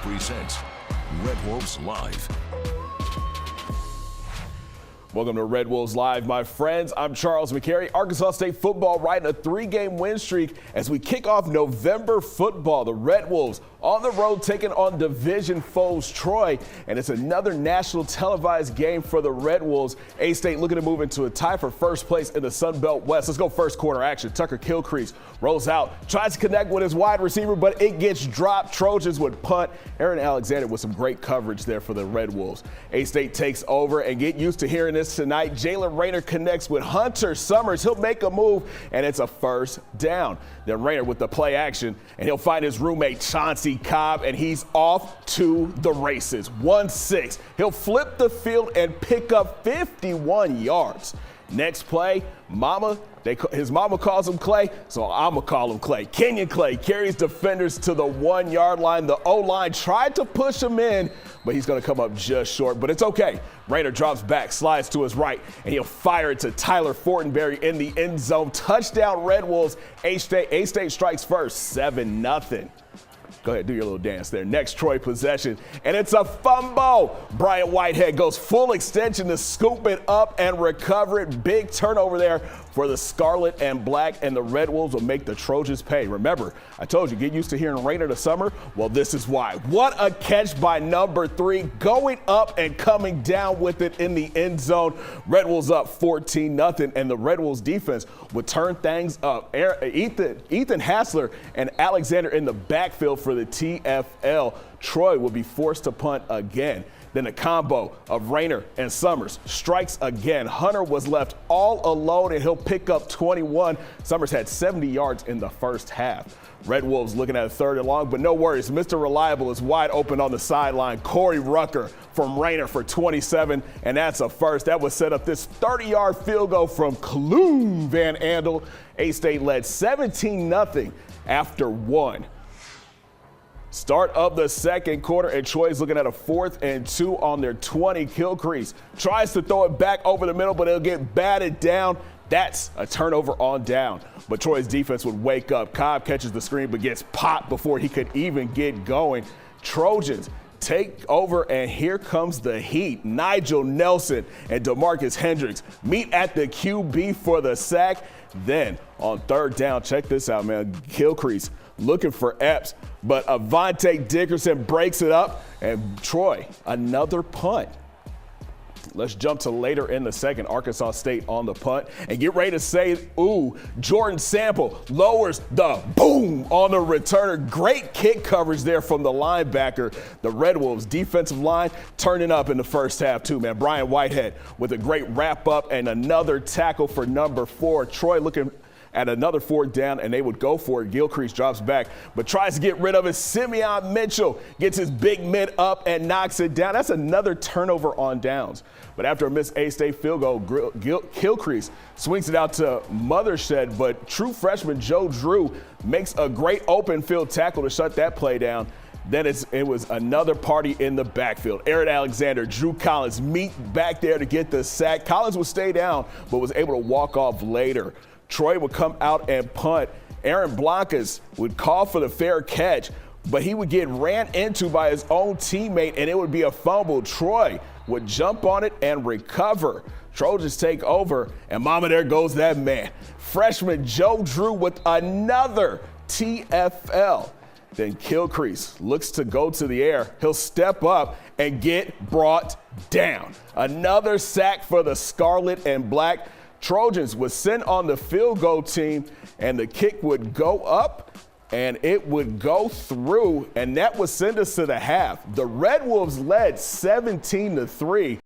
presents Red Wolves Live. Welcome to Red Wolves Live, my friends. I'm Charles McCary. Arkansas State football riding a 3-game win streak as we kick off November football. The Red Wolves on the road taking on division foes Troy, and it's another national televised game for the Red Wolves. A-State looking to move into a tie for first place in the Sun Belt West. Let's go first quarter action. Tucker Kilcrease rolls out, tries to connect with his wide receiver, but it gets dropped. Trojans would punt. Aaron Alexander with some great coverage there for the Red Wolves. A-State takes over, and get used to hearing this tonight. Jalen Rayner connects with Hunter Summers. He'll make a move, and it's a first down. Then Rayner with the play action, and he'll find his roommate Chauncey Cobb, and he's off to the races. 1-6. He'll flip the field and pick up 51 yards. Next play, his mama calls him Clay, so I'm going to call him Clay. Kenyon Clay carries defenders to the 1-yard line. The O-line tried to push him in, but he's going to come up just short. But it's okay. Rayner drops back, slides to his right, and he'll fire it to Tyler Fortenberry in the end zone. Touchdown, Red Wolves. A-State strikes first, 7-0. Go ahead, do your little dance there. Next Troy possession, and it's a fumble. Bryant Whitehead goes full extension to scoop it up and recover it. Big turnover there for the Scarlet and Black, and the Red Wolves will make the Trojans pay. Remember, I told you, get used to hearing Rayner this summer. Well, this is why. What a catch by number 3, going up and coming down with it in the end zone. Red Wolves up 14-0, and the Red Wolves defense would turn things up. Ethan Hassler and Alexander in the backfield for the TFL. Troy will be forced to punt again. Then a combo of Rayner and Summers strikes again. Hunter was left all alone, and he'll pick up 21. Summers had 70 yards in the first half. Red Wolves looking at a 3rd and long, but no worries. Mr. Reliable is wide open on the sideline. Corey Rucker from Rayner for 27, and that's a first. That would set up this 30-yard field goal from Kloon Van Andel. A-State led 17-0 after 1. Start of the second quarter, and Troy's looking at a 4th and 2 on their 20. Kilcrease tries to throw it back over the middle, but it'll get batted down. That's a turnover on down. But Troy's defense would wake up. Cobb catches the screen but gets popped before he could even get going. Trojans take over, and here comes the heat. Nigel Nelson and DeMarcus Hendricks meet at the QB for the sack. Then on 3rd down, check this out, man. Kilcrease looking for Epps, but Avante Dickerson breaks it up, and Troy, another punt. Let's jump to later in the second. Arkansas State on the punt, and get ready to say, ooh, Jordan Sample lowers the boom on the returner. Great kick coverage there from the linebacker. The Red Wolves defensive line turning up in the first half too, man. Bryant Whitehead with a great wrap up and another tackle for number 4. Troy looking at another 4th down, and they would go for it. Gilcrease drops back, but tries to get rid of it. Simeon Mitchell gets his big mid up and knocks it down. That's another turnover on downs. But after a missed A-State field goal, Gilcrease swings it out to Mothershed, but true freshman Joe Drew makes a great open field tackle to shut that play down. Then it was another party in the backfield. Aaron Alexander, Drew Collins meet back there to get the sack. Collins would stay down, but was able to walk off later. Troy would come out and punt. Aaron Blancas would call for the fair catch, but he would get ran into by his own teammate, and it would be a fumble. Troy would jump on it and recover. Trojans take over, and mama, there goes that man. Freshman Joe Drew with another TFL. Then Kilcrease looks to go to the air. He'll step up and get brought down. Another sack for the Scarlet and Black. Trojans was sent on the field goal team, and the kick would go up, and it would go through, and that would send us to the half. The Red Wolves led 17-3.